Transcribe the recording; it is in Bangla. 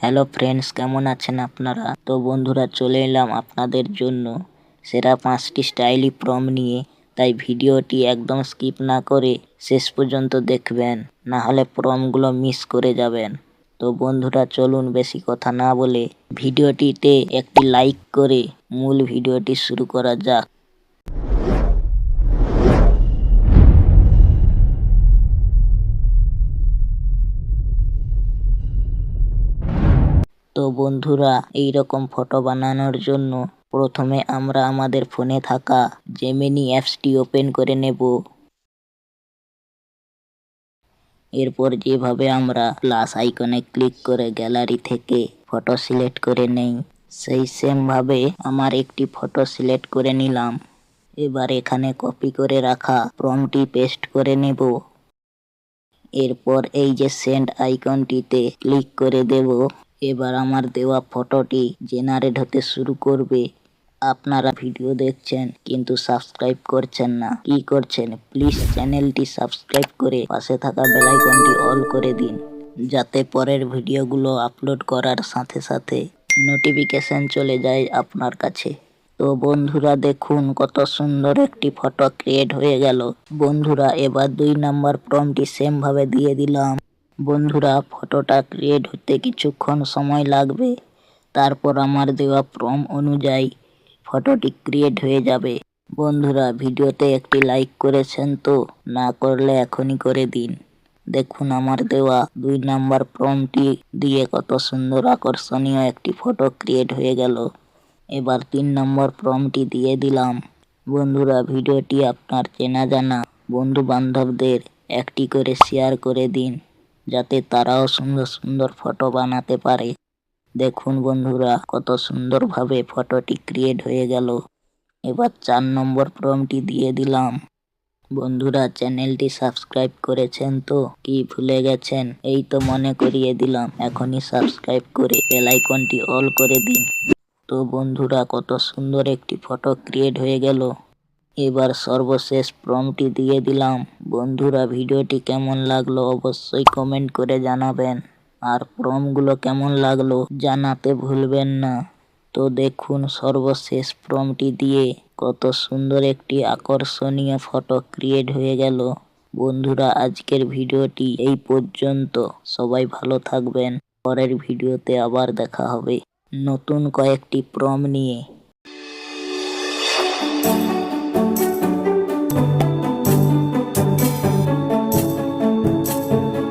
হ্যালো ফ্রেন্ডস, কেমন আছেন আপনারা? তো বন্ধুরা, চলে এলাম আপনাদের জন্য সেরা 5টি স্টাইলি প্রম নিয়ে। তাই ভিডিওটি একদম স্কিপ না করে শেষ পর্যন্ত দেখবেন, না হলে প্রমগুলো মিস করে যাবেন। তো বন্ধুরা, চলুন বেশি কথা না বলে ভিডিওটিতে একটি লাইক করে মূল ভিডিওটি শুরু করা যাক। তো বন্ধুরা, এইরকম ফটো বানানোর জন্য প্রথমে আমরা আমাদের ফোনে থাকা জেমিনি অ্যাপসটি ওপেন করে নেব। এরপর যেভাবে আমরা প্লাস আইকনে ক্লিক করে গ্যালারি থেকে ফটো সিলেক্ট করে নেই, সেই সেম ভাবে আমার একটি ফটো সিলেক্ট করে নিলাম। এবার এখানে কপি করে রাখা প্রম্পটটি পেস্ট করে নেব। এরপর এই যে সেন্ড আইকনটিতে ক্লিক করে দেব। এবার আমার দেওয়া ফটোটি জেনারেট হতে শুরু করবে। আপনারা ভিডিও দেখছেন কিন্তু সাবস্ক্রাইব করছেন না, কি করছেন? প্লিজ চ্যানেলটি সাবস্ক্রাইব করে পাশে থাকা বেল আইকনটি অল করে দিন, যাতে পরের ভিডিওগুলো আপলোড করার সাথে সাথে নোটিফিকেশন চলে যায় আপনার কাছে। তো বন্ধুরা, দেখুন কত সুন্দর একটি ফটো ক্রিয়েট হয়ে গেল। বন্ধুরা, এবার 2 নাম্বার প্রম্পটটি সেম ভাবে দিয়ে দিলাম। বন্ধুরা, ফটোটা ক্রিয়েট হতে কিছুক্ষণ সময় লাগবে। তারপর আমার দেওয়া প্রম্পট অনুযায়ী ফটোটি ক্রিয়েট হয়ে যাবে। বন্ধুরা, ভিডিওতে একটি লাইক করেছেন তো? না করলে এখনই করে দিন। দেখুন আমার দেওয়া 2 নাম্বার প্রম্পটটি দিয়ে কত সুন্দর আকর্ষণীয় একটি ফটো ক্রিয়েট হয়ে গেল। এবার 3 নম্বর প্রম্পটটি দিয়ে দিলাম। বন্ধুরা, ভিডিওটি আপনার চেনা জানা বন্ধু বান্ধবদের একটি করে শেয়ার করে দিন, যাতে তারাও সুন্দর সুন্দর ফটো বানাতে পারে। দেখুন বন্ধুরা, কত সুন্দরভাবে ফটোটি ক্রিয়েট হয়ে গেল। এবার 4 নম্বর প্রম্পটটি দিয়ে দিলাম। বন্ধুরা, চ্যানেলটি সাবস্ক্রাইব করেছেন তো? কি ভুলে গেছেন? এই তো মনে করিয়ে দিলাম, এখনই সাবস্ক্রাইব করে বেল আইকনটি অল করে দিন। তো বন্ধুরা, কত সুন্দর একটি ফটো ক্রিয়েট হয়ে গেল। এবার সর্বশেষ প্রম্পটটি দিয়ে দিলাম। বন্ধুরা, ভিডিওটি কেমন লাগলো অবশ্যই কমেন্ট করে জানাবেন, আর প্রম্পটগুলো কেমন লাগলো জানাতে ভুলবেন না। তো দেখুন সর্বশেষ প্রম্পটটি দিয়ে কত সুন্দর একটি আকর্ষণীয় ফটো ক্রিয়েট হয়ে গেল। বন্ধুরা, আজকের ভিডিওটি এই পর্যন্ত। সবাই ভালো থাকবেন। পরের ভিডিওতে আবার দেখা হবে নতুন কয়েকটি প্রম্পট নিয়ে।